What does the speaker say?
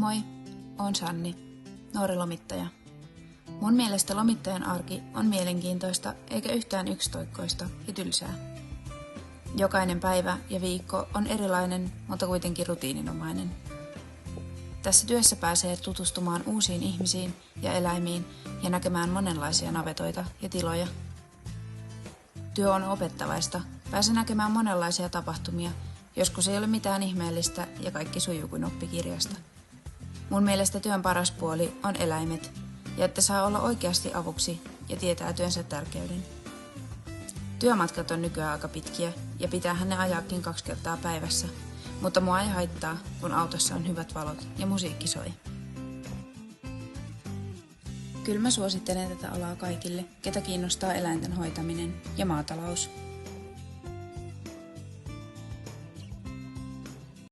Moi, oon Sanni, nuori lomittaja. Mun mielestä lomittajan arki on mielenkiintoista eikä yhtään yksitoikkoista ja tylsää. Jokainen päivä ja viikko on erilainen, mutta kuitenkin rutiininomainen. Tässä työssä pääsee tutustumaan uusiin ihmisiin ja eläimiin ja näkemään monenlaisia navetoita ja tiloja. Työ on opettavaista. Pääsee näkemään monenlaisia tapahtumia. Joskus ei ole mitään ihmeellistä ja kaikki sujuu kuin oppikirjasta. Mun mielestä työn paras puoli on eläimet ja että saa olla oikeasti avuksi ja tietää työnsä tärkeyden. Työmatkat on nykyään aika pitkiä ja pitäähän ne ajaakin 2 kertaa päivässä, mutta mua ei haittaa, kun autossa on hyvät valot ja musiikki soi. Kyllä mä suosittelen tätä alaa kaikille, ketä kiinnostaa eläinten hoitaminen ja maatalous.